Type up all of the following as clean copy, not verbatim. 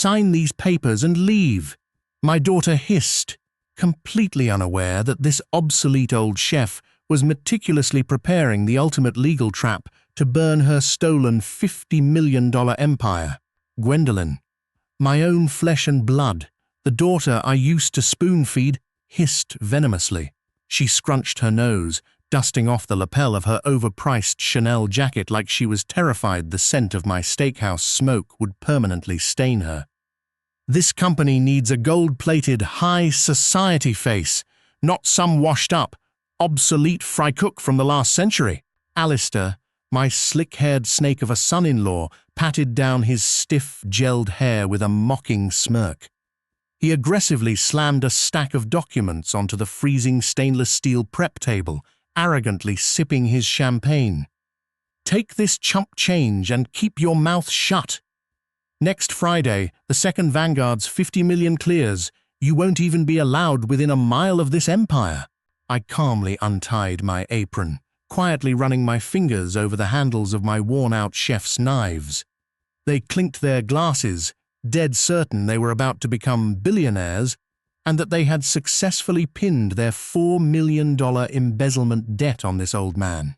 sign these papers and leave." My daughter hissed, completely unaware that this obsolete old chef was meticulously preparing the ultimate legal trap to burn her stolen $50 million empire. Gwendolyn, my own flesh and blood, the daughter I used to spoon-feed, hissed venomously. She scrunched her nose, dusting off the lapel of her overpriced Chanel jacket like she was terrified the scent of my steakhouse smoke would permanently stain her. "This company needs a gold-plated, high society face, not some washed-up, obsolete fry cook from the last century." Alistair, my slick-haired snake of a son-in-law, patted down his stiff, gelled hair with a mocking smirk. He aggressively slammed a stack of documents onto the freezing stainless steel prep table, arrogantly sipping his champagne. "Take this chump change and keep your mouth shut. Next Friday, the Second Vanguard's 50 million clears. You won't even be allowed within a mile of this empire." I calmly untied my apron, quietly running my fingers over the handles of my worn-out chef's knives. They clinked their glasses, dead certain they were about to become billionaires, and that they had successfully pinned their $4 million embezzlement debt on this old man.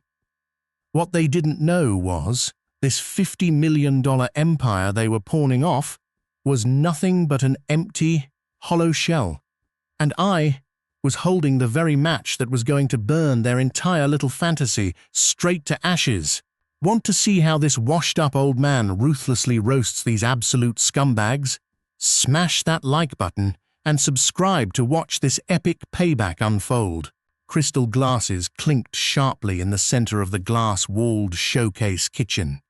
What they didn't know was, this $50 million empire they were pawning off was nothing but an empty, hollow shell, and I was holding the very match that was going to burn their entire little fantasy straight to ashes. Want to see how this washed-up old man ruthlessly roasts these absolute scumbags? Smash that like button and subscribe to watch this epic payback unfold. Crystal glasses clinked sharply in the center of the glass-walled showcase kitchen.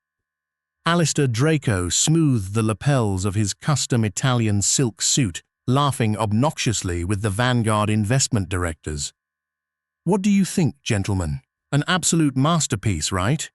Alistair Draco smoothed the lapels of his custom Italian silk suit, laughing obnoxiously with the Vanguard investment directors. "What do you think, gentlemen? An absolute masterpiece, right?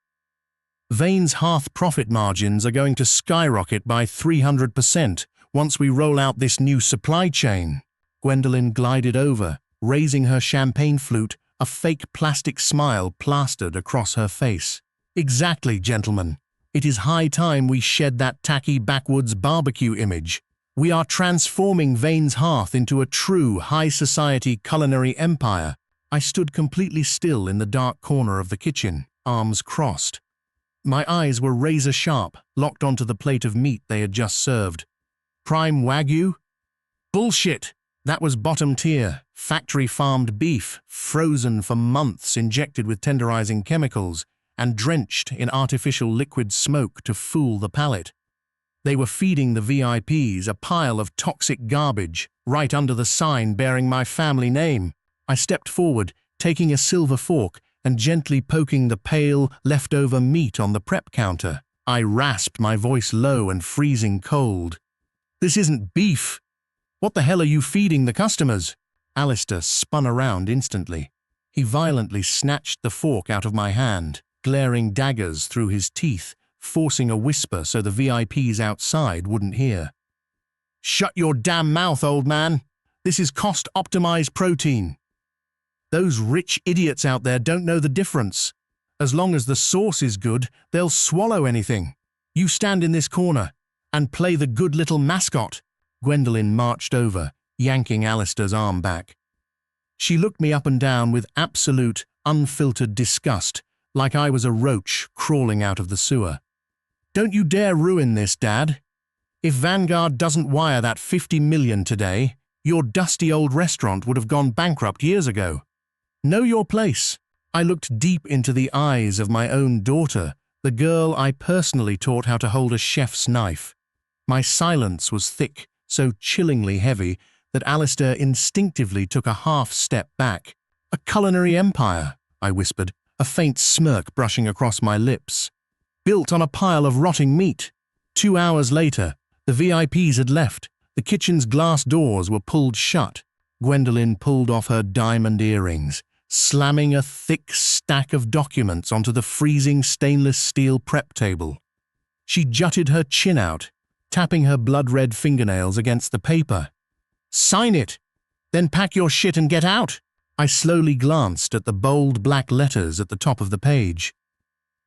Vane's Hearth profit margins are going to skyrocket by 300% once we roll out this new supply chain." Gwendolyn glided over, raising her champagne flute, a fake plastic smile plastered across her face. "Exactly, gentlemen. It is high time we shed that tacky backwoods barbecue image. We are transforming Vane's Hearth into a true high-society culinary empire." I stood completely still in the dark corner of the kitchen, arms crossed. My eyes were razor-sharp, locked onto the plate of meat they had just served. Prime Wagyu? Bullshit! That was bottom-tier, factory-farmed beef, frozen for months, injected with tenderizing chemicals, and drenched in artificial liquid smoke to fool the palate. They were feeding the VIPs a pile of toxic garbage right under the sign bearing my family name. I stepped forward, taking a silver fork and gently poking the pale, leftover meat on the prep counter. I rasped, my voice low and freezing cold. "This isn't beef. What the hell are you feeding the customers?" Alistair spun around instantly. He violently snatched the fork out of my hand, glaring daggers through his teeth, forcing a whisper so the VIPs outside wouldn't hear. "Shut your damn mouth, old man. This is cost-optimized protein. Those rich idiots out there don't know the difference. As long as the sauce is good, they'll swallow anything. You stand in this corner and play the good little mascot." Gwendolyn marched over, yanking Alistair's arm back. She looked me up and down with absolute, unfiltered disgust, like I was a roach crawling out of the sewer. "Don't you dare ruin this, Dad. If Vanguard doesn't wire that 50 million today, your dusty old restaurant would have gone bankrupt years ago. Know your place." I looked deep into the eyes of my own daughter, the girl I personally taught how to hold a chef's knife. My silence was thick, so chillingly heavy that Alistair instinctively took a half step back. "A culinary empire," I whispered, a faint smirk brushing across my lips. "Built on a pile of rotting meat." 2 hours later, the VIPs had left. The kitchen's glass doors were pulled shut. Gwendolyn pulled off her diamond earrings, slamming a thick stack of documents onto the freezing stainless steel prep table. She jutted her chin out, tapping her blood-red fingernails against the paper. "Sign it, then pack your shit and get out." I slowly glanced at the bold black letters at the top of the page.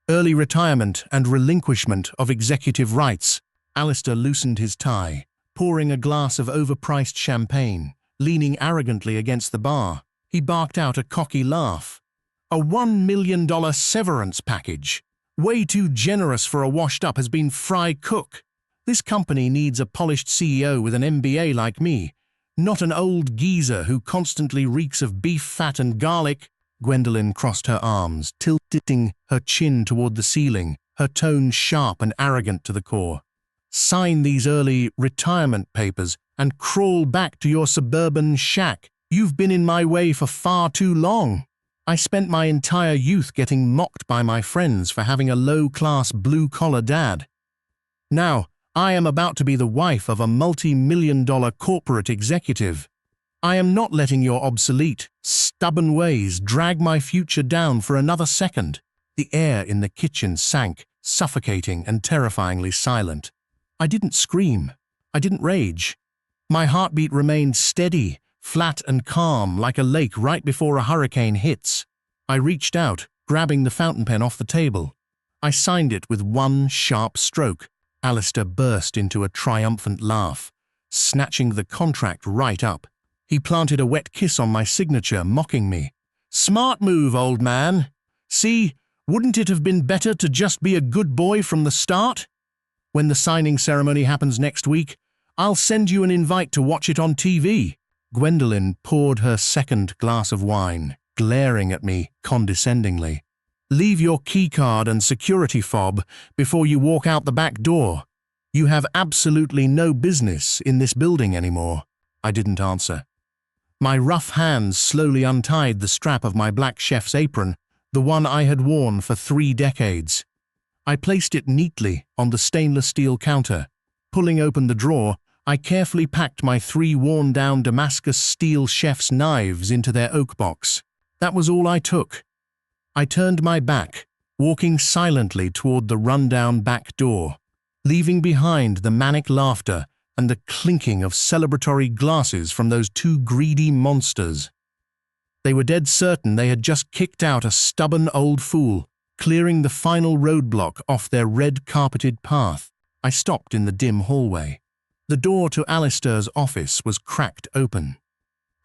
"Early retirement and relinquishment of executive rights." Alistair loosened his tie, pouring a glass of overpriced champagne, leaning arrogantly against the bar. He barked out a cocky laugh. A $1 million severance package. Way too generous for a washed-up has-been fry cook. This company needs a polished CEO with an MBA like me, not an old geezer who constantly reeks of beef fat and garlic. Gwendolyn crossed her arms, tilting her chin toward the ceiling, her tone sharp and arrogant to the core. Sign these early retirement papers and crawl back to your suburban shack. You've been in my way for far too long. I spent my entire youth getting mocked by my friends for having a low-class blue-collar dad. Now, I am about to be the wife of a multi-million-dollar corporate executive. I am not letting your obsolete, stubborn ways drag my future down for another second. The air in the kitchen sank, suffocating and terrifyingly silent. I didn't scream. I didn't rage. My heartbeat remained steady, flat and calm like a lake right before a hurricane hits. I reached out, grabbing the fountain pen off the table. I signed it with one sharp stroke. Alistair burst into a triumphant laugh, snatching the contract right up. He planted a wet kiss on my signature, mocking me. Smart move, old man. See, wouldn't it have been better to just be a good boy from the start? When the signing ceremony happens next week, I'll send you an invite to watch it on TV. Gwendolyn poured her second glass of wine, glaring at me condescendingly. Leave your keycard and security fob before you walk out the back door. You have absolutely no business in this building anymore. I didn't answer. My rough hands slowly untied the strap of my black chef's apron, the one I had worn for 3 decades. I placed it neatly on the stainless steel counter. Pulling open the drawer, I carefully packed my 3 worn-down Damascus steel chef's knives into their oak box. That was all I took. I turned my back, walking silently toward the run-down back door, leaving behind the manic laughter and the clinking of celebratory glasses from those 2 greedy monsters. They were dead certain they had just kicked out a stubborn old fool, clearing the final roadblock off their red-carpeted path. I stopped in the dim hallway. The door to Alistair's office was cracked open.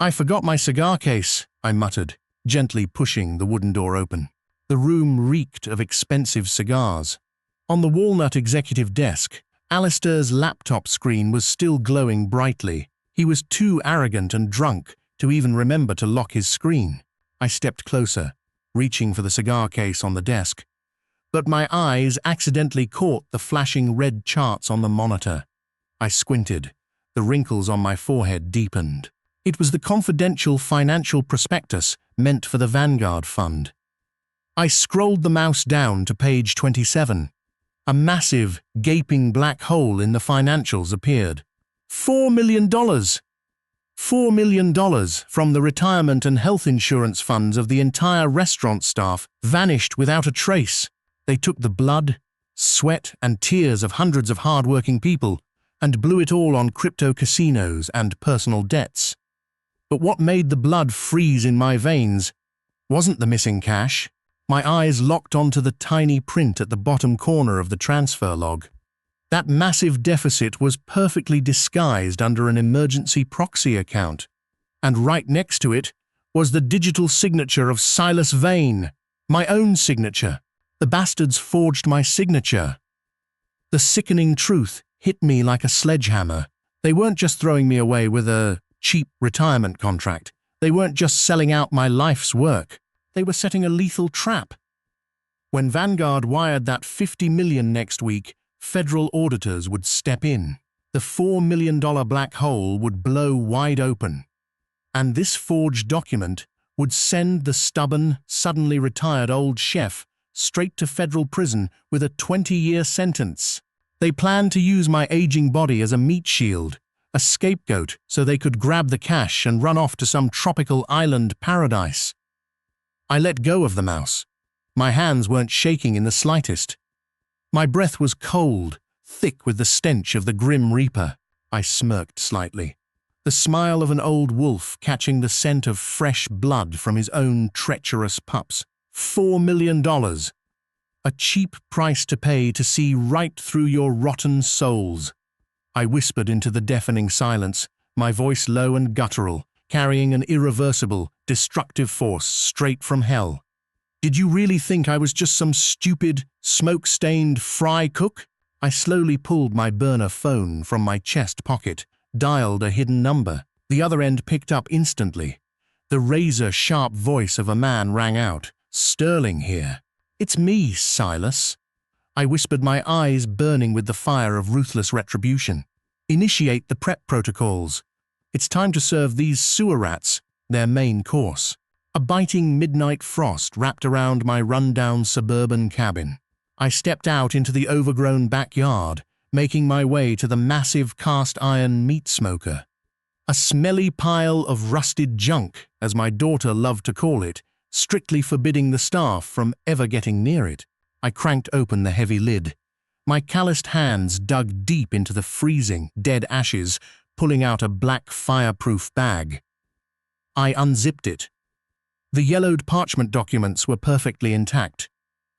I forgot my cigar case, I muttered, gently pushing the wooden door open. The room reeked of expensive cigars. On the walnut executive desk, Alistair's laptop screen was still glowing brightly. He was too arrogant and drunk to even remember to lock his screen. I stepped closer, reaching for the cigar case on the desk, but my eyes accidentally caught the flashing red charts on the monitor. I squinted. The wrinkles on my forehead deepened. It was the confidential financial prospectus meant for the Vanguard Fund. I scrolled the mouse down to page 27. A massive, gaping black hole in the financials appeared. $4 million! $4 million from the retirement and health insurance funds of the entire restaurant staff vanished without a trace. They took the blood, sweat, and tears of hundreds of hard-working people and blew it all on crypto casinos and personal debts. But what made the blood freeze in my veins wasn't the missing cash. My eyes locked onto the tiny print at the bottom corner of the transfer log. That massive deficit was perfectly disguised under an emergency proxy account, and right next to it was the digital signature of Silas Vane, my own signature. The bastards forged my signature. The sickening truth hit me like a sledgehammer. They weren't just throwing me away with a cheap retirement contract. They weren't just selling out my life's work. They were setting a lethal trap. When Vanguard wired that $50 million next week, federal auditors would step in. The $4 million black hole would blow wide open. And this forged document would send the stubborn, suddenly retired old chef straight to federal prison with a 20-year sentence. They planned to use my aging body as a meat shield, a scapegoat so they could grab the cash and run off to some tropical island paradise. I let go of the mouse. My hands weren't shaking in the slightest. My breath was cold, thick with the stench of the Grim Reaper. I smirked slightly, the smile of an old wolf catching the scent of fresh blood from his own treacherous pups. $4 million. A cheap price to pay to see right through your rotten souls. I whispered into the deafening silence, my voice low and guttural, carrying an irreversible, destructive force straight from hell. Did you really think I was just some stupid, smoke-stained fry cook? I slowly pulled my burner phone from my chest pocket, dialed a hidden number. The other end picked up instantly. The razor-sharp voice of a man rang out. "Sterling here." "It's me, Silas." I whispered, my eyes burning with the fire of ruthless retribution. "Initiate the prep protocols. It's time to serve these sewer rats their main course." A biting midnight frost wrapped around my run-down suburban cabin. I stepped out into the overgrown backyard, making my way to the massive cast-iron meat smoker. A smelly pile of rusted junk, as my daughter loved to call it, strictly forbidding the staff from ever getting near it. I cranked open the heavy lid. My calloused hands dug deep into the freezing, dead ashes, pulling out a black fireproof bag. I unzipped it. The yellowed parchment documents were perfectly intact.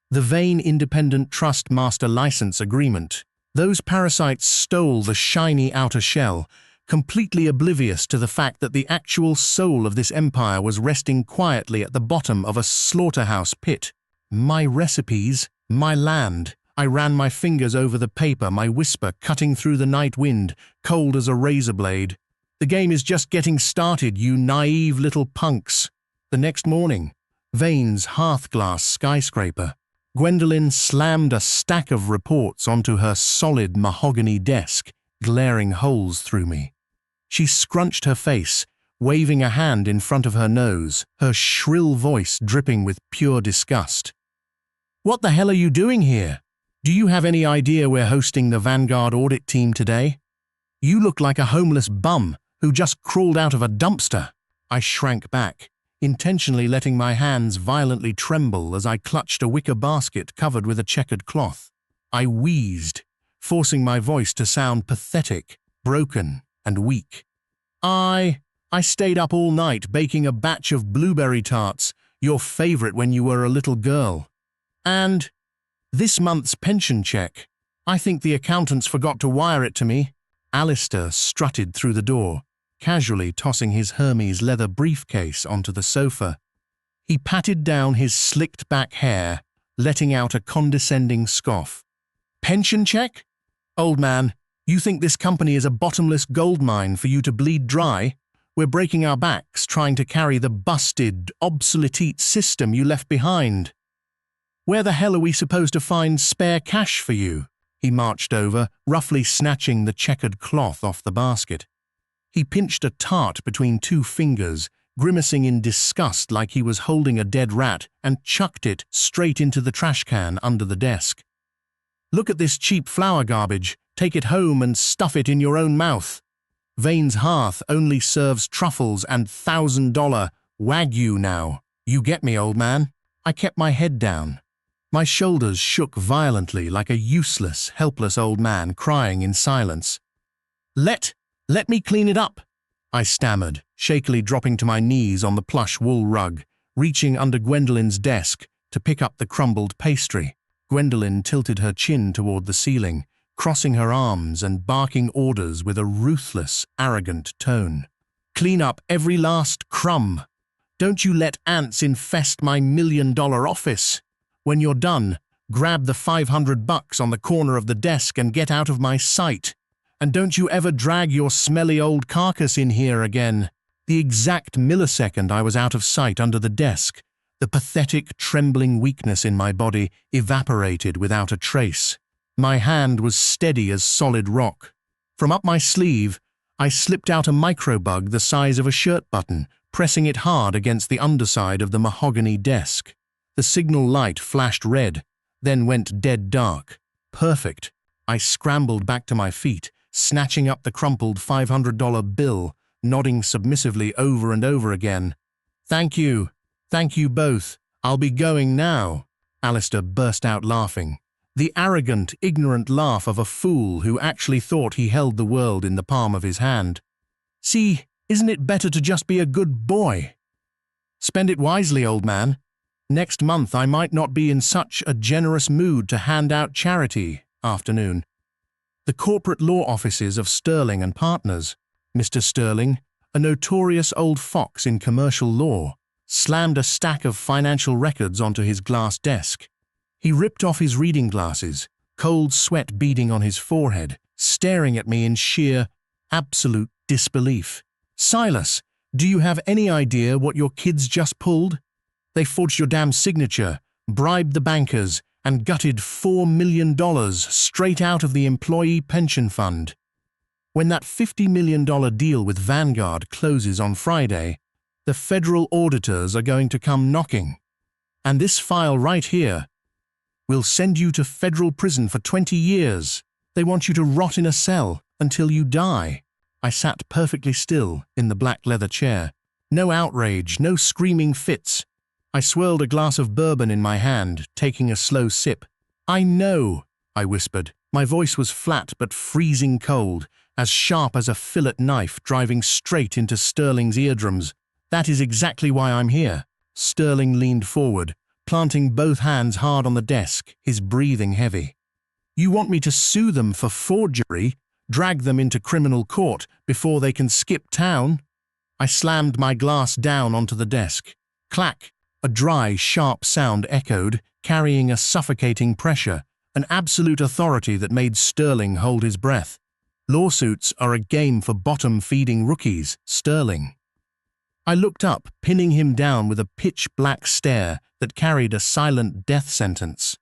The Vane Independent Trust Master License Agreement. Those parasites stole the shiny outer shell, completely oblivious to the fact that the actual soul of this empire was resting quietly at the bottom of a slaughterhouse pit. My recipes, my land. I ran my fingers over the paper, my whisper cutting through the night wind, cold as a razor blade. "The game is just getting started, you naive little punks." The next morning, Vane's hearth-glass skyscraper. Gwendolyn slammed a stack of reports onto her solid mahogany desk, glaring holes through me. She scrunched her face, waving a hand in front of her nose, her shrill voice dripping with pure disgust. "What the hell are you doing here? Do you have any idea we're hosting the Vanguard audit team today? You look like a homeless bum who just crawled out of a dumpster." I shrank back, intentionally letting my hands violently tremble as I clutched a wicker basket covered with a checkered cloth. I wheezed, forcing my voice to sound pathetic, broken, and weak. I stayed up all night baking a batch of blueberry tarts, your favorite when you were a little girl. And this month's pension check. I think the accountants forgot to wire it to me." Alistair strutted through the door, casually tossing his Hermes leather briefcase onto the sofa. He patted down his slicked-back hair, letting out a condescending scoff. "Pension check? Old man, you think this company is a bottomless gold mine for you to bleed dry? We're breaking our backs trying to carry the busted, obsolete system you left behind. Where the hell are we supposed to find spare cash for you?" He marched over, roughly snatching the checkered cloth off the basket. He pinched a tart between two fingers, grimacing in disgust like he was holding a dead rat, and chucked it straight into the trash can under the desk. "Look at this cheap flour garbage. Take it home and stuff it in your own mouth. Vane's hearth only serves truffles and $1,000 Wagyu now. You get me, old man?" I kept my head down. My shoulders shook violently like a useless, helpless old man crying in silence. Let me clean it up," I stammered, shakily dropping to my knees on the plush wool rug, reaching under Gwendolyn's desk to pick up the crumbled pastry. Gwendolyn tilted her chin toward the ceiling, crossing her arms and barking orders with a ruthless, arrogant tone. "Clean up every last crumb. Don't you let ants infest my $1 million office. When you're done, grab the $500 on the corner of the desk and get out of my sight. And don't you ever drag your smelly old carcass in here again." The exact millisecond I was out of sight under the desk, the pathetic, trembling weakness in my body evaporated without a trace. My hand was steady as solid rock. From up my sleeve, I slipped out a microbug the size of a shirt button, pressing it hard against the underside of the mahogany desk. The signal light flashed red, then went dead dark. Perfect. I scrambled back to my feet, snatching up the crumpled $500 bill, nodding submissively over and over again. Thank you both. I'll be going now." Alistair burst out laughing. The arrogant, ignorant laugh of a fool who actually thought he held the world in the palm of his hand. "See, isn't it better to just be a good boy? Spend it wisely, old man. Next month I might not be in such a generous mood to hand out charity afternoon." The corporate law offices of Sterling and Partners. Mr. Sterling, a notorious old fox in commercial law, slammed a stack of financial records onto his glass desk. He ripped off his reading glasses, cold sweat beading on his forehead, staring at me in sheer, absolute disbelief. "Silas, do you have any idea what your kids just pulled? They forged your damn signature, bribed the bankers, and gutted $4 million straight out of the employee pension fund. When that $50 million deal with Vanguard closes on Friday, the federal auditors are going to come knocking. And this file right here will send you to federal prison for 20 years. They want you to rot in a cell until you die." I sat perfectly still in the black leather chair. No outrage, no screaming fits. I swirled a glass of bourbon in my hand, taking a slow sip. "I know," I whispered. My voice was flat but freezing cold, as sharp as a fillet knife driving straight into Sterling's eardrums. "That is exactly why I'm here." Sterling leaned forward, planting both hands hard on the desk, his breathing heavy. "You want me to sue them for forgery, drag them into criminal court before they can skip town?" I slammed my glass down onto the desk. Clack! A dry, sharp sound echoed, carrying a suffocating pressure, an absolute authority that made Sterling hold his breath. "Lawsuits are a game for bottom-feeding rookies, Sterling." I looked up, pinning him down with a pitch-black stare that carried a silent death sentence.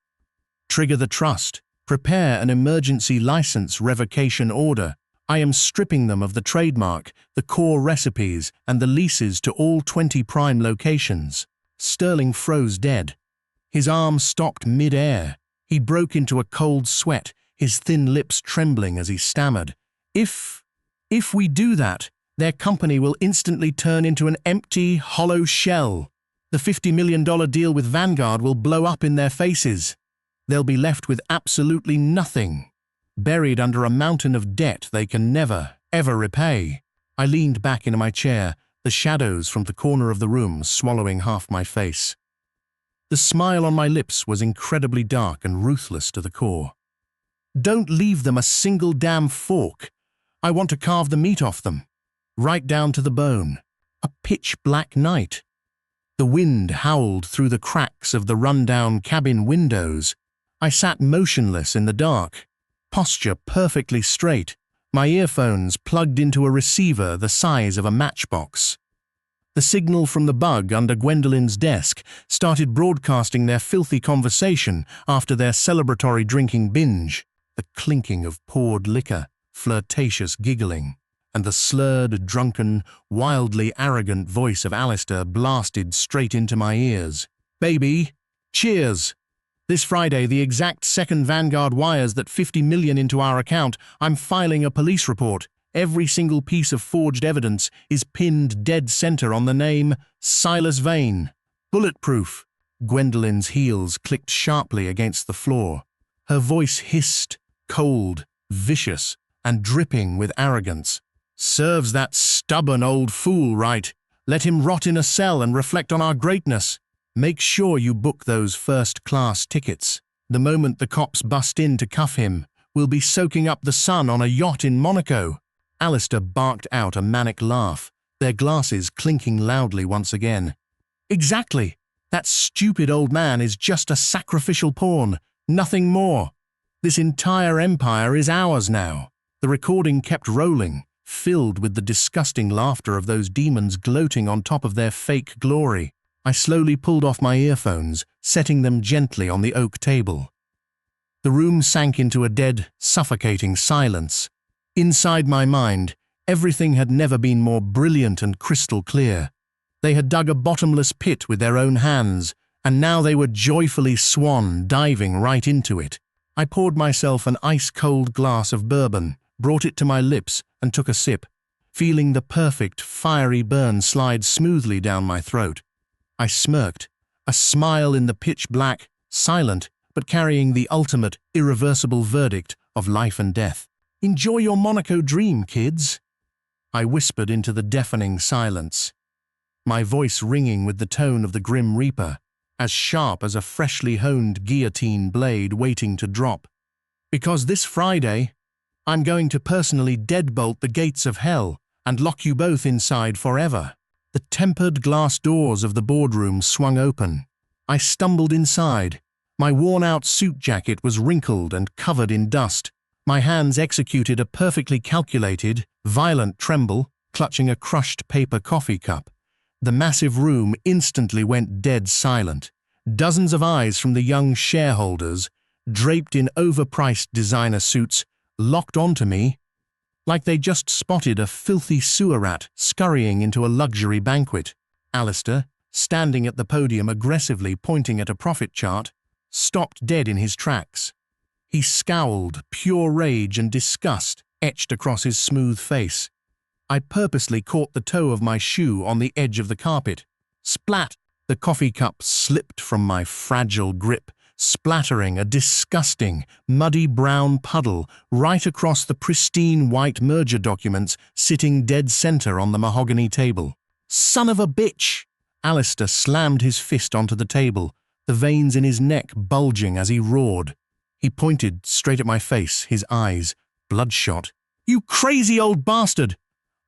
"Trigger the trust. Prepare an emergency license revocation order. I am stripping them of the trademark, the core recipes, and the leases to all 20 prime locations." Sterling froze dead. His arm stopped mid-air. He broke into a cold sweat, his thin lips trembling as he stammered. If we do that, their company will instantly turn into an empty, hollow shell. The $50 million deal with Vanguard will blow up in their faces. They'll be left with absolutely nothing, buried under a mountain of debt they can never, ever repay." I leaned back into my chair, the shadows from the corner of the room swallowing half my face. The smile on my lips was incredibly dark and ruthless to the core. "Don't leave them a single damn fork. I want to carve the meat off them, right down to the bone." A pitch-black night. The wind howled through the cracks of the rundown cabin windows. I sat motionless in the dark, posture perfectly straight, my earphones plugged into a receiver the size of a matchbox. The signal from the bug under Gwendolyn's desk started broadcasting their filthy conversation after their celebratory drinking binge, the clinking of poured liquor, flirtatious giggling, and the slurred, drunken, wildly arrogant voice of Alistair blasted straight into my ears. "Baby, cheers! This Friday, the exact second Vanguard wires that $50 million into our account, I'm filing a police report. Every single piece of forged evidence is pinned dead center on the name Silas Vane. Bulletproof." Gwendolyn's heels clicked sharply against the floor. Her voice hissed, cold, vicious, and dripping with arrogance. "Serves that stubborn old fool right. Let him rot in a cell and reflect on our greatness. Make sure you book those first-class tickets. The moment the cops bust in to cuff him, we'll be soaking up the sun on a yacht in Monaco." Alistair barked out a manic laugh, their glasses clinking loudly once again. "Exactly. That stupid old man is just a sacrificial pawn, nothing more. This entire empire is ours now." The recording kept rolling, filled with the disgusting laughter of those demons gloating on top of their fake glory. I slowly pulled off my earphones, setting them gently on the oak table. The room sank into a dead, suffocating silence. Inside my mind, everything had never been more brilliant and crystal clear. They had dug a bottomless pit with their own hands, and now they were joyfully swan diving right into it. I poured myself an ice-cold glass of bourbon, brought it to my lips, and took a sip, feeling the perfect, fiery burn slide smoothly down my throat. I smirked, a smile in the pitch-black, silent, but carrying the ultimate, irreversible verdict of life and death. "Enjoy your Monaco dream, kids," I whispered into the deafening silence, my voice ringing with the tone of the Grim Reaper, as sharp as a freshly honed guillotine blade waiting to drop. "Because this Friday, I'm going to personally deadbolt the gates of hell and lock you both inside forever." The tempered glass doors of the boardroom swung open. I stumbled inside. My worn-out suit jacket was wrinkled and covered in dust. My hands executed a perfectly calculated, violent tremble, clutching a crushed paper coffee cup. The massive room instantly went dead silent. Dozens of eyes from the young shareholders, draped in overpriced designer suits, locked onto me like they just spotted a filthy sewer rat scurrying into a luxury banquet. Alistair, standing at the podium aggressively pointing at a profit chart, stopped dead in his tracks. He scowled, pure rage and disgust etched across his smooth face. I purposely caught the toe of my shoe on the edge of the carpet. Splat! The coffee cup slipped from my fragile grip, splattering a disgusting, muddy brown puddle right across the pristine white merger documents sitting dead center on the mahogany table. "Son of a bitch!" Alistair slammed his fist onto the table, the veins in his neck bulging as he roared. He pointed straight at my face, his eyes bloodshot. "You crazy old bastard!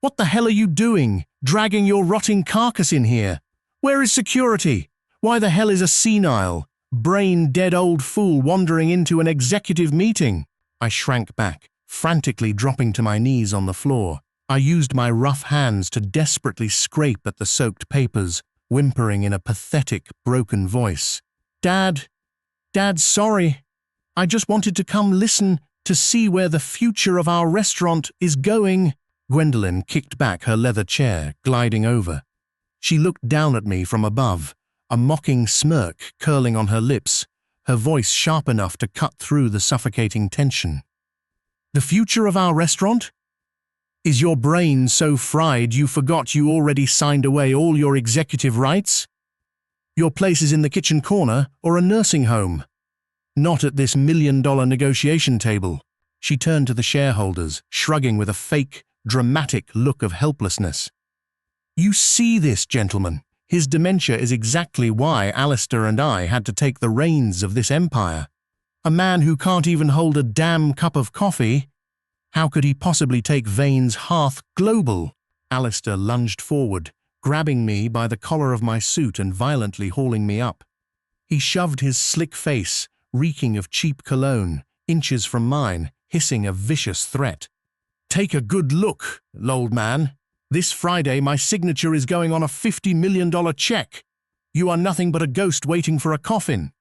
What the hell are you doing, dragging your rotting carcass in here? Where is security? Why the hell is a senile, brain-dead old fool wandering into an executive meeting?" I shrank back, frantically dropping to my knees on the floor. I used my rough hands to desperately scrape at the soaked papers, whimpering in a pathetic, broken voice. Dad, sorry. I just wanted to come listen to see where the future of our restaurant is going." Gwendolyn kicked back her leather chair, gliding over. She looked down at me from above, a mocking smirk curling on her lips, her voice sharp enough to cut through the suffocating tension. "The future of our restaurant? Is your brain so fried you forgot you already signed away all your executive rights? Your place is in the kitchen corner or a nursing home. Not at this $1 million negotiation table." She turned to the shareholders, shrugging with a fake, dramatic look of helplessness. "You see this, gentlemen. His dementia is exactly why Alistair and I had to take the reins of this empire. A man who can't even hold a damn cup of coffee. How could he possibly take Vane's Hearth global?" Alistair lunged forward, grabbing me by the collar of my suit and violently hauling me up. He shoved his slick face, reeking of cheap cologne, inches from mine, hissing a vicious threat. "Take a good look, old man. This Friday my signature is going on a $50 million check. You are nothing but a ghost waiting for a coffin.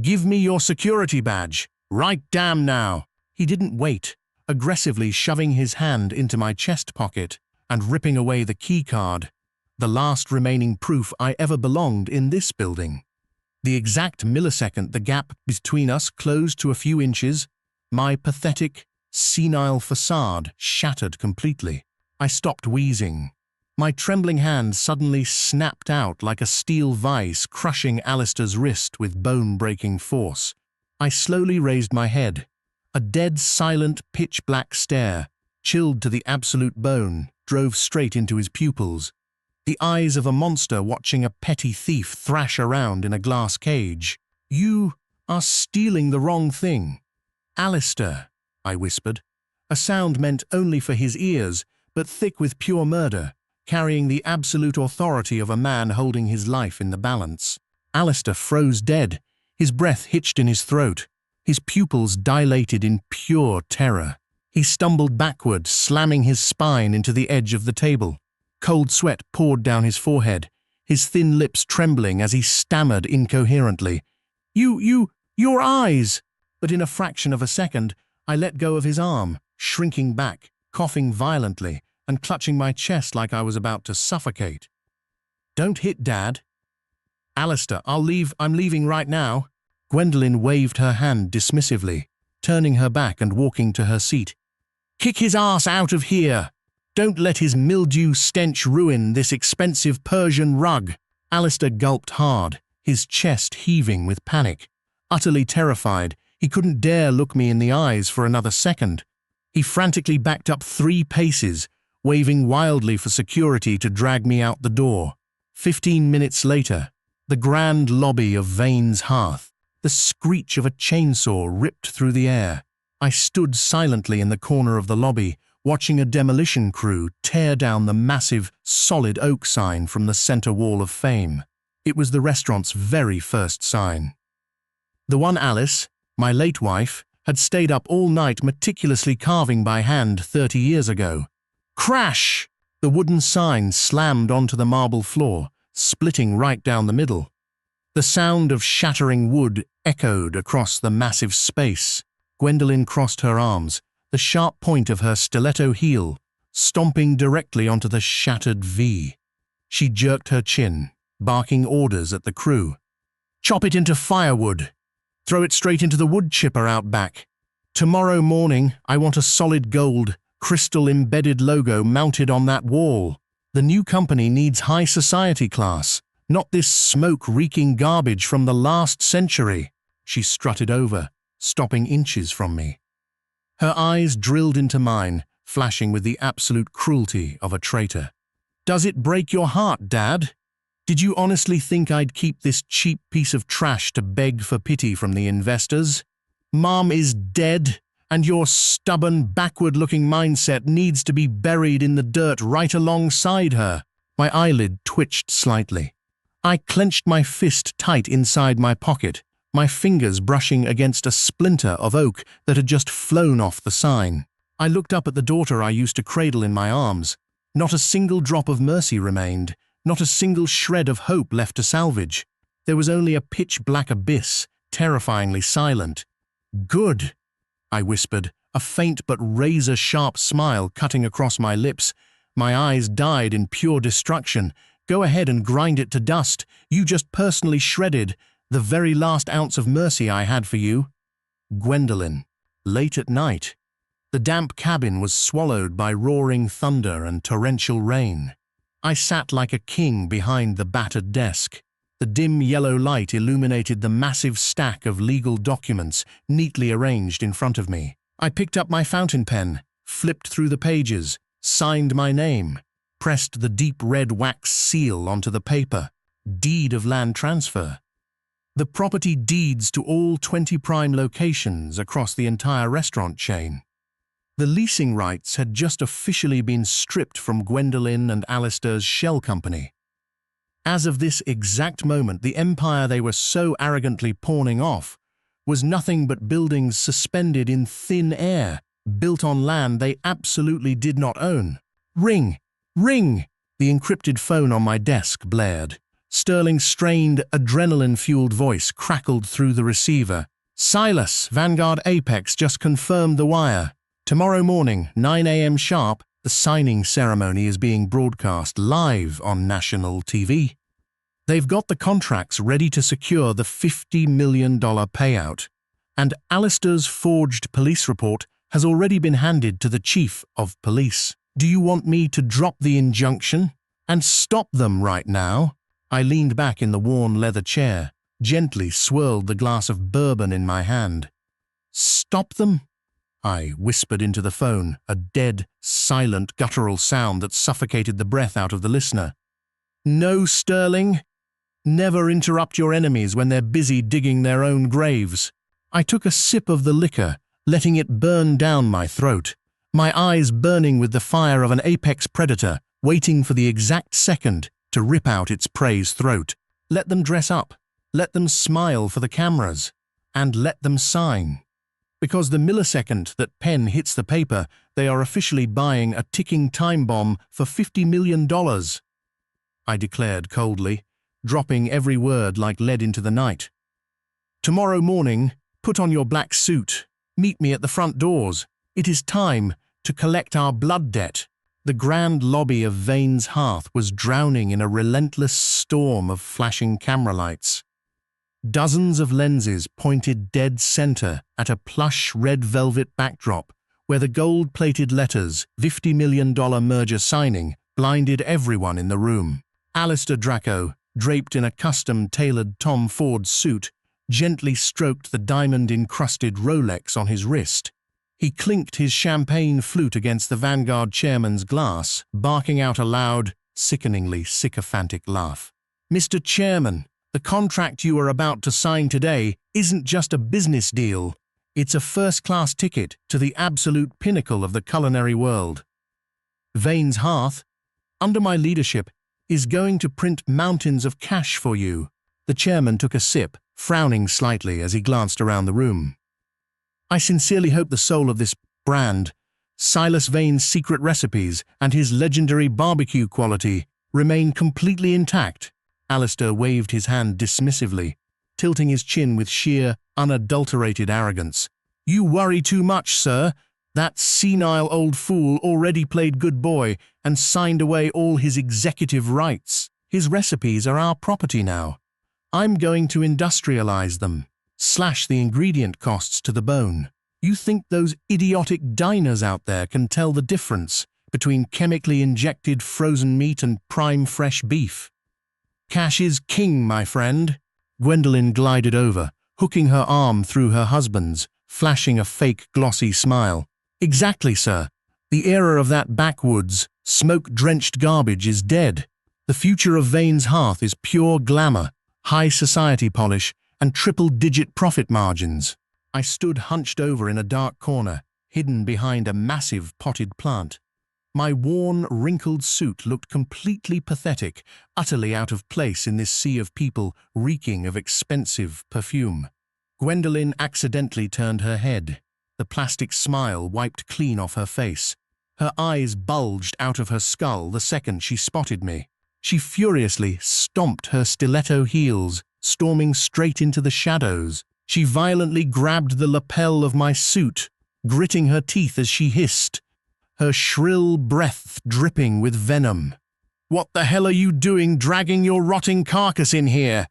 Give me your security badge. Right damn now." He didn't wait, aggressively shoving his hand into my chest pocket and ripping away the key card, the last remaining proof I ever belonged in this building. The exact millisecond the gap between us closed to a few inches, my pathetic, senile facade shattered completely. I stopped wheezing. My trembling hand suddenly snapped out like a steel vise crushing Alistair's wrist with bone-breaking force. I slowly raised my head. A dead, silent, pitch-black stare, chilled to the absolute bone, drove straight into his pupils. The eyes of a monster watching a petty thief thrash around in a glass cage. "You are stealing the wrong thing." "Alistair," I whispered, a sound meant only for his ears, but thick with pure murder, carrying the absolute authority of a man holding his life in the balance. Alistair froze dead, his breath hitched in his throat, his pupils dilated in pure terror. He stumbled backward, slamming his spine into the edge of the table. Cold sweat poured down his forehead, his thin lips trembling as he stammered incoherently. Your eyes!" But in a fraction of a second, I let go of his arm, shrinking back, coughing violently, and clutching my chest like I was about to suffocate. "Don't hit, Dad." "Alistair, I'm leaving right now." Gwendolyn waved her hand dismissively, turning her back and walking to her seat. "Kick his ass out of here. Don't let his mildew stench ruin this expensive Persian rug." Alistair gulped hard, his chest heaving with panic. Utterly terrified, he couldn't dare look me in the eyes for another second. He frantically backed up 3 paces, waving wildly for security to drag me out the door. 15 minutes later, the grand lobby of Vane's Hearth, the screech of a chainsaw ripped through the air. I stood silently in the corner of the lobby, watching a demolition crew tear down the massive, solid oak sign from the center wall of fame. It was the restaurant's very first sign. The one Alice, my late wife, had stayed up all night meticulously carving by hand 30 years ago. Crash! The wooden sign slammed onto the marble floor, splitting right down the middle. The sound of shattering wood echoed across the massive space. Gwendolyn crossed her arms, the sharp point of her stiletto heel stomping directly onto the shattered V. She jerked her chin, barking orders at the crew. "Chop it into firewood. Throw it straight into the wood chipper out back. Tomorrow morning, I want a solid gold, crystal-embedded logo mounted on that wall. The new company needs high society class, not this smoke-reeking garbage from the last century." She strutted over, stopping inches from me. Her eyes drilled into mine, flashing with the absolute cruelty of a traitor. "Does it break your heart, Dad? Did you honestly think I'd keep this cheap piece of trash to beg for pity from the investors? Mom is dead, and your stubborn, backward-looking mindset needs to be buried in the dirt right alongside her." My eyelid twitched slightly. I clenched my fist tight inside my pocket, my fingers brushing against a splinter of oak that had just flown off the sign. I looked up at the daughter I used to cradle in my arms. Not a single drop of mercy remained, not a single shred of hope left to salvage. There was only a pitch-black abyss, terrifyingly silent. "Good," I whispered, a faint but razor-sharp smile cutting across my lips. My eyes died in pure destruction. "Go ahead and grind it to dust. You just personally shredded the very last ounce of mercy I had for you." Gwendolyn. Late at night. The damp cabin was swallowed by roaring thunder and torrential rain. I sat like a king behind the battered desk. The dim yellow light illuminated the massive stack of legal documents neatly arranged in front of me. I picked up my fountain pen, flipped through the pages, signed my name, pressed the deep red wax seal onto the paper. Deed of land transfer. The property deeds to all 20 prime locations across the entire restaurant chain. The leasing rights had just officially been stripped from Gwendolyn and Alistair's shell company. As of this exact moment, the empire they were so arrogantly pawning off was nothing but buildings suspended in thin air, built on land they absolutely did not own. "Ring! Ring!" The encrypted phone on my desk blared. Sterling's strained, adrenaline-fueled voice crackled through the receiver. "Silas, Vanguard Apex just confirmed the wire. Tomorrow morning, 9 a.m. sharp, the signing ceremony is being broadcast live on national TV. They've got the contracts ready to secure the $50 million payout, and Alistair's forged police report has already been handed to the chief of police. Do you want me to drop the injunction and stop them right now?" I leaned back in the worn leather chair, gently swirled the glass of bourbon in my hand. "Stop them?" I whispered into the phone, a dead, silent, guttural sound that suffocated the breath out of the listener. "No, Sterling. Never interrupt your enemies when they're busy digging their own graves." I took a sip of the liquor, letting it burn down my throat, my eyes burning with the fire of an apex predator, waiting for the exact second to rip out its prey's throat. Let them dress up, let them smile for the cameras, and let them sign. Because the millisecond that pen hits the paper, they are officially buying a ticking time bomb for $50 million. I declared coldly, dropping every word like lead into the night. "Tomorrow morning, put on your black suit. Meet me at the front doors. It is time to collect our blood debt." The grand lobby of Vane's Hearth was drowning in a relentless storm of flashing camera lights. Dozens of lenses pointed dead center at a plush red velvet backdrop where the gold-plated letters $50 million merger signing blinded everyone in the room. Alistair Draco, draped in a custom-tailored Tom Ford suit, gently stroked the diamond-encrusted Rolex on his wrist. He clinked his champagne flute against the Vanguard chairman's glass, barking out a loud, sickeningly sycophantic laugh. "Mr. Chairman, the contract you are about to sign today isn't just a business deal. It's a first-class ticket to the absolute pinnacle of the culinary world. Vane's Hearth, under my leadership, is going to print mountains of cash for you. The chairman took a sip, frowning slightly as he glanced around the room. I sincerely hope the soul of this brand, Silas Vane's secret recipes and his legendary barbecue quality, remain completely intact. Alistair waved his hand dismissively, tilting his chin with sheer, unadulterated arrogance. You worry too much, sir. That senile old fool already played good boy and signed away all his executive rights. His recipes are our property now. I'm going to industrialize them, slash the ingredient costs to the bone. You think those idiotic diners out there can tell the difference between chemically injected frozen meat and prime fresh beef? Cash is king, my friend. Gwendolyn glided over, hooking her arm through her husband's, flashing a fake glossy smile. Exactly, sir. The era of that backwoods, smoke-drenched garbage is dead. The future of Vane's Hearth is pure glamour, high society polish, and triple-digit profit margins. I stood hunched over in a dark corner, hidden behind a massive potted plant. My worn, wrinkled suit looked completely pathetic, utterly out of place in this sea of people reeking of expensive perfume. Gwendolyn accidentally turned her head. The plastic smile wiped clean off her face. Her eyes bulged out of her skull the second she spotted me. She furiously stomped her stiletto heels, storming straight into the shadows. She violently grabbed the lapel of my suit, gritting her teeth as she hissed, her shrill breath dripping with venom. What the hell are you doing dragging your rotting carcass in here?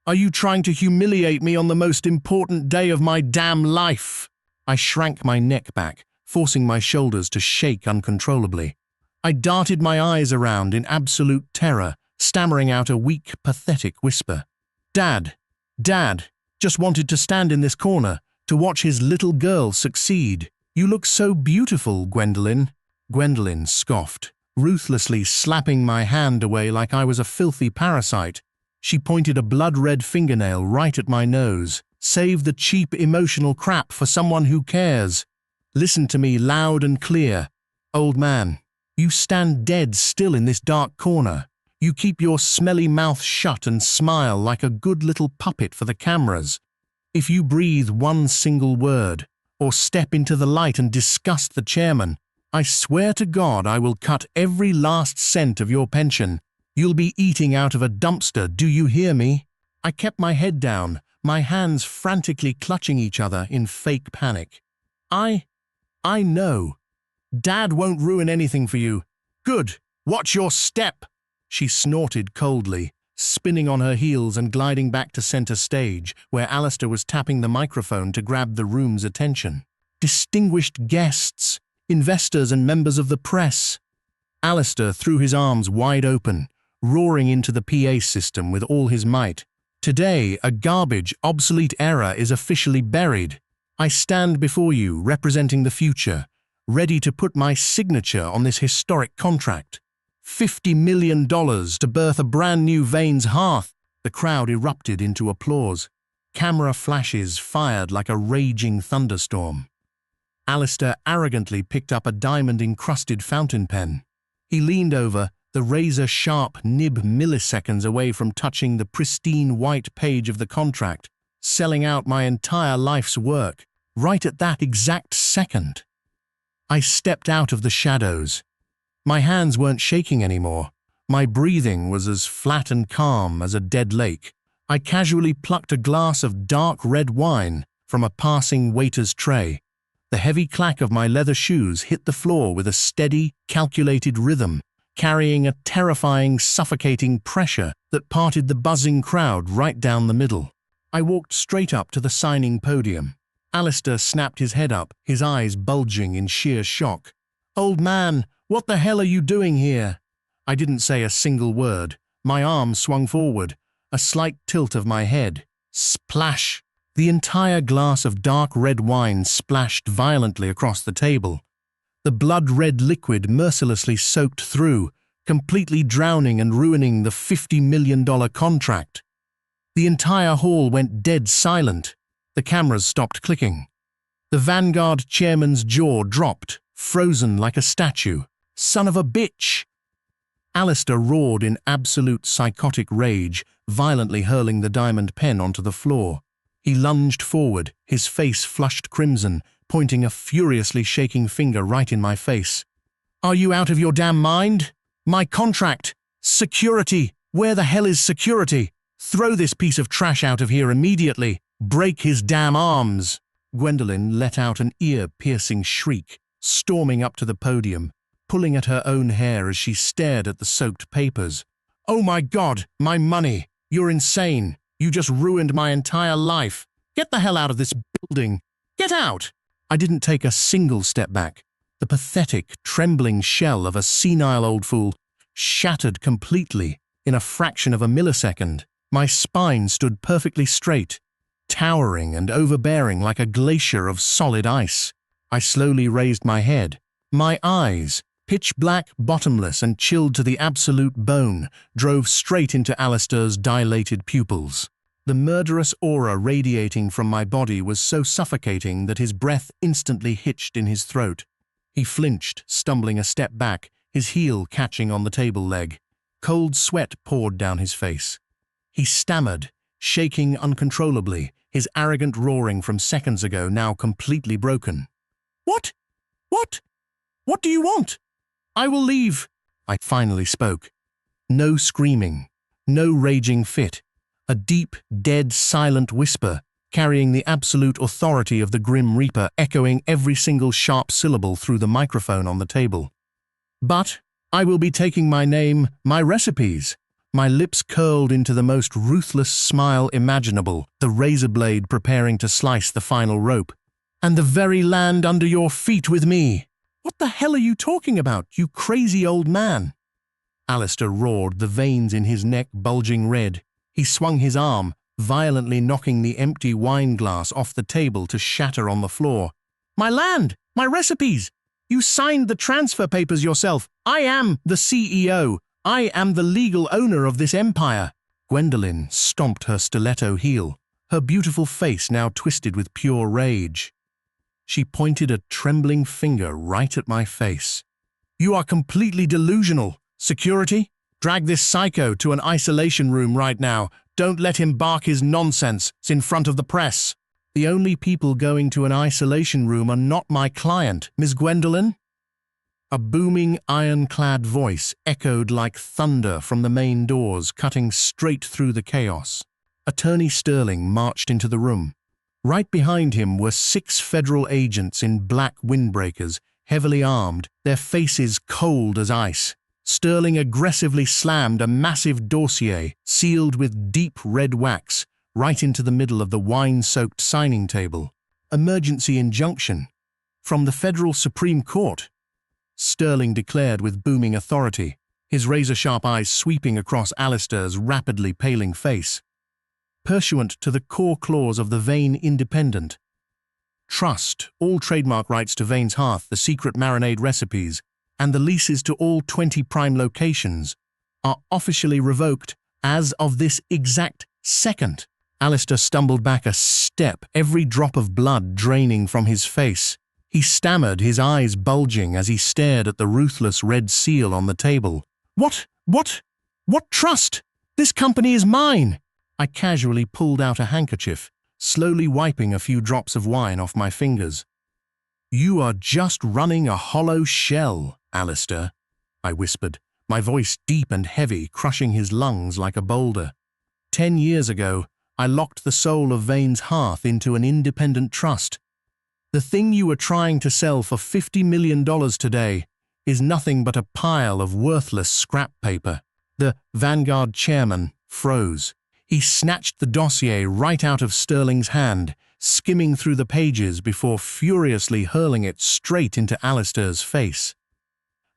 Are you trying to humiliate me on the most important day of my damn life? I shrank my neck back, forcing my shoulders to shake uncontrollably. I darted my eyes around in absolute terror, stammering out a weak, pathetic whisper. Dad, just wanted to stand in this corner, to watch his little girl succeed. You look so beautiful, Gwendolyn. Gwendolyn scoffed, ruthlessly slapping my hand away like I was a filthy parasite. She pointed a blood-red fingernail right at my nose. Save the cheap emotional crap for someone who cares. Listen to me loud and clear. Old man, you stand dead still in this dark corner. You keep your smelly mouth shut and smile like a good little puppet for the cameras. If you breathe one single word, or step into the light and disgust the chairman, I swear to God I will cut every last cent of your pension. You'll be eating out of a dumpster, do you hear me? I kept my head down, my hands frantically clutching each other in fake panic. I know. Dad won't ruin anything for you. Good. Watch your step. She snorted coldly, spinning on her heels and gliding back to center stage, where Alistair was tapping the microphone to grab the room's attention. Distinguished guests, investors and members of the press. Alistair threw his arms wide open, roaring into the PA system with all his might. Today, a garbage, obsolete era is officially buried. I stand before you, representing the future, ready to put my signature on this historic contract. $50 million to birth a brand new Vane's Hearth. The crowd erupted into applause. Camera flashes fired like a raging thunderstorm. Alistair arrogantly picked up a diamond-encrusted fountain pen. He leaned over, the razor-sharp nib milliseconds away from touching the pristine white page of the contract, selling out my entire life's work, right at that exact second. I stepped out of the shadows. My hands weren't shaking anymore. My breathing was as flat and calm as a dead lake. I casually plucked a glass of dark red wine from a passing waiter's tray. The heavy clack of my leather shoes hit the floor with a steady, calculated rhythm, carrying a terrifying, suffocating pressure that parted the buzzing crowd right down the middle. I walked straight up to the signing podium. Alistair snapped his head up, his eyes bulging in sheer shock. "Old man, what the hell are you doing here?" I didn't say a single word. My arm swung forward, a slight tilt of my head. Splash! The entire glass of dark red wine splashed violently across the table. The blood-red liquid mercilessly soaked through, completely drowning and ruining the $50 million contract. The entire hall went dead silent. The cameras stopped clicking. The Vanguard chairman's jaw dropped, frozen like a statue. Son of a bitch! Alistair roared in absolute psychotic rage, violently hurling the diamond pen onto the floor. He lunged forward, his face flushed crimson, pointing a furiously shaking finger right in my face. Are you out of your damn mind? My contract! Security! Where the hell is security? Throw this piece of trash out of here immediately! Break his damn arms! Gwendolyn let out an ear-piercing shriek, storming up to the podium, pulling at her own hair as she stared at the soaked papers. Oh my God, my money! You're insane! You just ruined my entire life! Get the hell out of this building! Get out! I didn't take a single step back. The pathetic, trembling shell of a senile old fool shattered completely in a fraction of a millisecond. My spine stood perfectly straight, towering and overbearing like a glacier of solid ice. I slowly raised my head. My eyes, pitch black, bottomless, and chilled to the absolute bone, drove straight into Alistair's dilated pupils. The murderous aura radiating from my body was so suffocating that his breath instantly hitched in his throat. He flinched, stumbling a step back, his heel catching on the table leg. Cold sweat poured down his face. He stammered, shaking uncontrollably, his arrogant roaring from seconds ago now completely broken. What? What? What do you want? I will leave, I finally spoke. No screaming, no raging fit. A deep, dead, silent whisper, carrying the absolute authority of the Grim Reaper, echoing every single sharp syllable through the microphone on the table. But I will be taking my name, my recipes. My lips curled into the most ruthless smile imaginable, the razor blade preparing to slice the final rope. And the very land under your feet with me. What the hell are you talking about, you crazy old man? Alistair roared, the veins in his neck bulging red. He swung his arm, violently knocking the empty wine glass off the table to shatter on the floor. My land! My recipes! You signed the transfer papers yourself. I am the CEO. I am the legal owner of this empire. Gwendolyn stomped her stiletto heel, her beautiful face now twisted with pure rage. She pointed a trembling finger right at my face. You are completely delusional. Security? Drag this psycho to an isolation room right now. Don't let him bark his nonsense in front of the press. The only people going to an isolation room are not my client, Miss Gwendolyn. A booming, ironclad voice echoed like thunder from the main doors, cutting straight through the chaos. Attorney Sterling marched into the room. Right behind him were 6 federal agents in black windbreakers, heavily armed, their faces cold as ice. Sterling aggressively slammed a massive dossier, sealed with deep red wax, right into the middle of the wine-soaked signing table. Emergency injunction. From the Federal Supreme Court. Sterling declared with booming authority, his razor-sharp eyes sweeping across Alistair's rapidly paling face. Pursuant to the core clause of the Vane Independent. Trust, all trademark rights to Vane's Hearth, the secret marinade recipes, and the leases to all 20 prime locations are officially revoked as of this exact second. Alistair stumbled back a step, every drop of blood draining from his face. He stammered, his eyes bulging as he stared at the ruthless red seal on the table. What trust? This company is mine! I casually pulled out a handkerchief, slowly wiping a few drops of wine off my fingers. You are just running a hollow shell, Alistair, I whispered, my voice deep and heavy, crushing his lungs like a boulder. 10 years ago, I locked the soul of Vane's Hearth into an independent trust. The thing you were trying to sell for $50 million today is nothing but a pile of worthless scrap paper. The Vanguard chairman froze. He snatched the dossier right out of Sterling's hand, skimming through the pages before furiously hurling it straight into Alistair's face.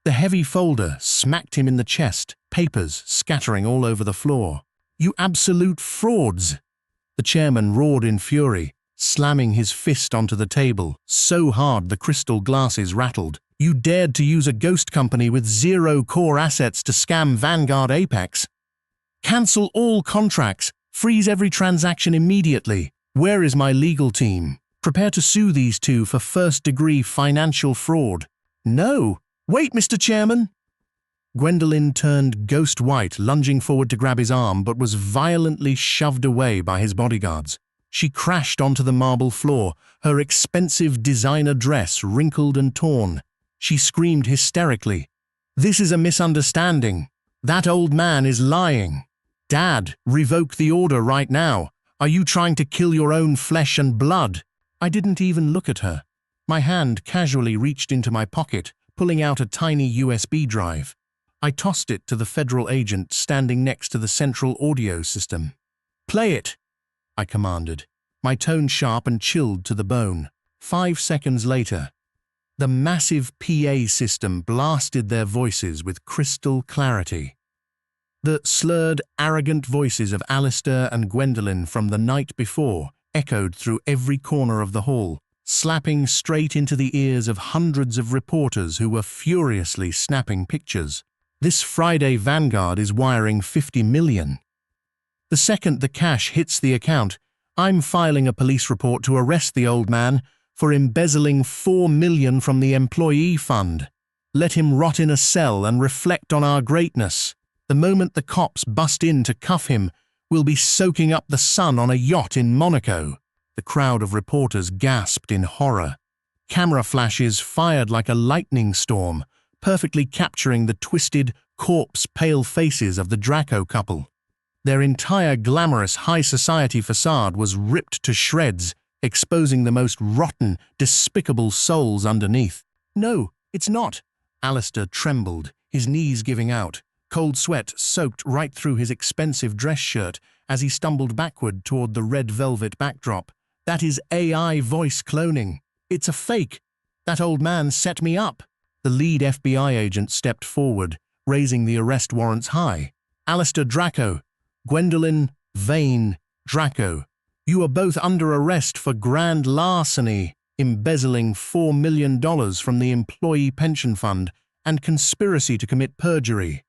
The heavy folder smacked him in the chest, papers scattering all over the floor. You absolute frauds! The chairman roared in fury, slamming his fist onto the table, so hard the crystal glasses rattled. You dared to use a ghost company with 0 core assets to scam Vanguard Apex. Cancel all contracts, freeze every transaction immediately. Where is my legal team? Prepare to sue these two for first-degree financial fraud. No! Wait, Mr. Chairman! Gwendolyn turned ghost white, lunging forward to grab his arm, but was violently shoved away by his bodyguards. She crashed onto the marble floor, her expensive designer dress wrinkled and torn. She screamed hysterically, "This is a misunderstanding. That old man is lying. Dad, revoke the order right now. Are you trying to kill your own flesh and blood?" I didn't even look at her. My hand casually reached into my pocket, pulling out a tiny USB drive. I tossed it to the federal agent standing next to the central audio system. "Play it," I commanded, my tone sharp and chilled to the bone. 5 seconds later, the massive PA system blasted their voices with crystal clarity. The slurred, arrogant voices of Alistair and Gwendolyn from the night before echoed through every corner of the hall, slapping straight into the ears of hundreds of reporters who were furiously snapping pictures. "This Friday Vanguard is wiring 50 million. The second the cash hits the account, I'm filing a police report to arrest the old man for embezzling 4 million from the employee fund. Let him rot in a cell and reflect on our greatness. The moment the cops bust in to cuff him, we'll be soaking up the sun on a yacht in Monaco." The crowd of reporters gasped in horror. Camera flashes fired like a lightning storm, perfectly capturing the twisted, corpse-pale faces of the Draco couple. Their entire glamorous high society facade was ripped to shreds, exposing the most rotten, despicable souls underneath. "No, it's not." Alistair trembled, his knees giving out. Cold sweat soaked right through his expensive dress shirt as he stumbled backward toward the red velvet backdrop. "That is AI voice cloning. It's a fake. That old man set me up." The lead FBI agent stepped forward, raising the arrest warrants high. "Alistair Draco, Gwendolyn Vane Draco, you are both under arrest for grand larceny, embezzling $4 million from the employee pension fund, and conspiracy to commit perjury.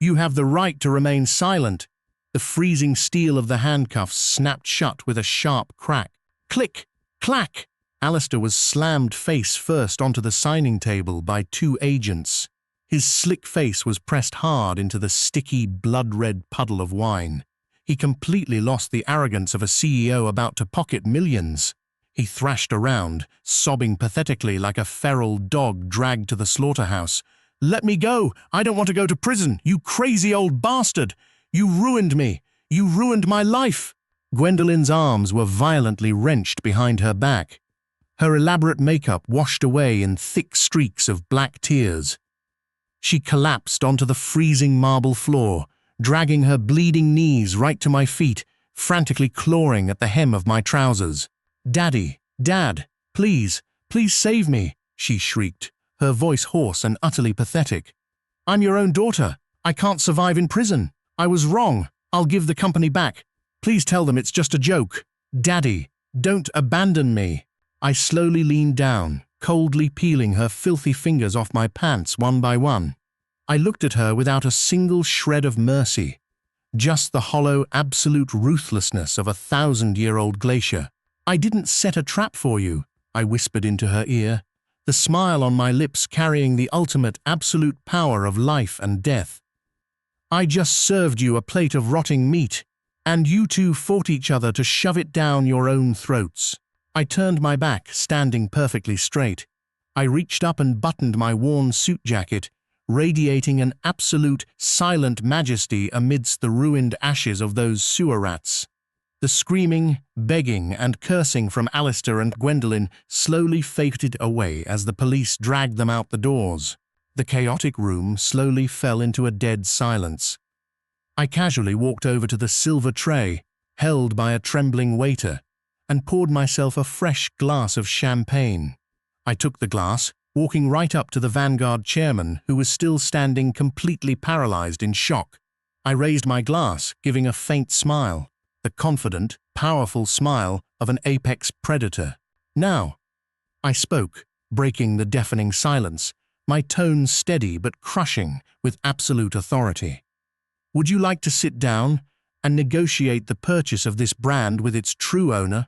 You have the right to remain silent." The freezing steel of the handcuffs snapped shut with a sharp crack. Click! Clack! Alistair was slammed face first onto the signing table by 2 agents. His slick face was pressed hard into the sticky, blood-red puddle of wine. He completely lost the arrogance of a CEO about to pocket millions. He thrashed around, sobbing pathetically like a feral dog dragged to the slaughterhouse. "Let me go! I don't want to go to prison, you crazy old bastard! You ruined me! You ruined my life!" Gwendolyn's arms were violently wrenched behind her back. Her elaborate makeup washed away in thick streaks of black tears. She collapsed onto the freezing marble floor, dragging her bleeding knees right to my feet, frantically clawing at the hem of my trousers. "Daddy, Dad, please, please save me," she shrieked, her voice hoarse and utterly pathetic. "I'm your own daughter. I can't survive in prison. I was wrong. I'll give the company back. Please tell them it's just a joke. Daddy, don't abandon me." I slowly leaned down, coldly peeling her filthy fingers off my pants one by one. I looked at her without a single shred of mercy, just the hollow, absolute ruthlessness of a 1,000-year-old glacier. "I didn't set a trap for you," I whispered into her ear, the smile on my lips carrying the ultimate, absolute power of life and death. "I just served you a plate of rotting meat, and you two fought each other to shove it down your own throats." I turned my back, standing perfectly straight. I reached up and buttoned my worn suit jacket, radiating an absolute, silent majesty amidst the ruined ashes of those sewer rats. The screaming, begging, and cursing from Alistair and Gwendolyn slowly faded away as the police dragged them out the doors. The chaotic room slowly fell into a dead silence. I casually walked over to the silver tray, held by a trembling waiter, and poured myself a fresh glass of champagne. I took the glass, walking right up to the Vanguard chairman, who was still standing completely paralyzed in shock. I raised my glass, giving a faint smile, the confident, powerful smile of an apex predator. "Now," I spoke, breaking the deafening silence, my tone steady but crushing with absolute authority. "Would you like to sit down and negotiate the purchase of this brand with its true owner?"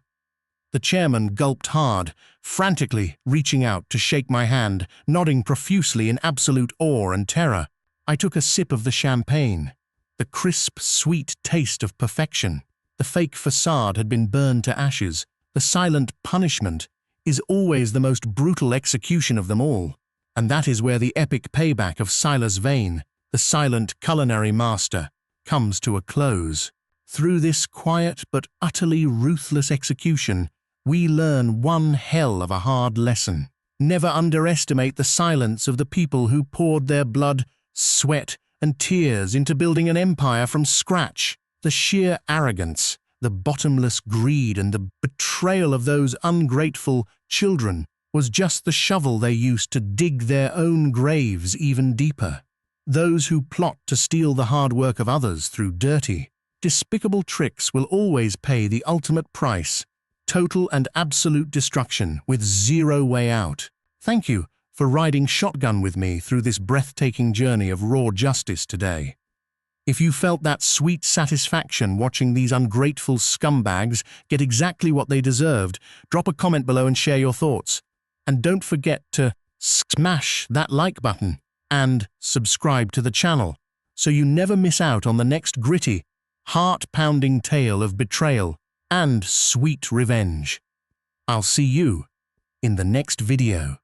The chairman gulped hard, frantically reaching out to shake my hand, nodding profusely in absolute awe and terror. I took a sip of the champagne. The crisp, sweet taste of perfection. The fake facade had been burned to ashes. The silent punishment is always the most brutal execution of them all. And that is where the epic payback of Silas Vane, the silent culinary master, comes to a close. Through this quiet but utterly ruthless execution, we learn one hell of a hard lesson. Never underestimate the silence of the people who poured their blood, sweat, and tears into building an empire from scratch. The sheer arrogance, the bottomless greed, and the betrayal of those ungrateful children was just the shovel they used to dig their own graves even deeper. Those who plot to steal the hard work of others through dirty, despicable tricks will always pay the ultimate price: total and absolute destruction with zero way out. Thank you for riding shotgun with me through this breathtaking journey of raw justice today. If you felt that sweet satisfaction watching these ungrateful scumbags get exactly what they deserved, drop a comment below and share your thoughts. And don't forget to smash that like button and subscribe to the channel so you never miss out on the next gritty, heart-pounding tale of betrayal and sweet revenge. I'll see you in the next video.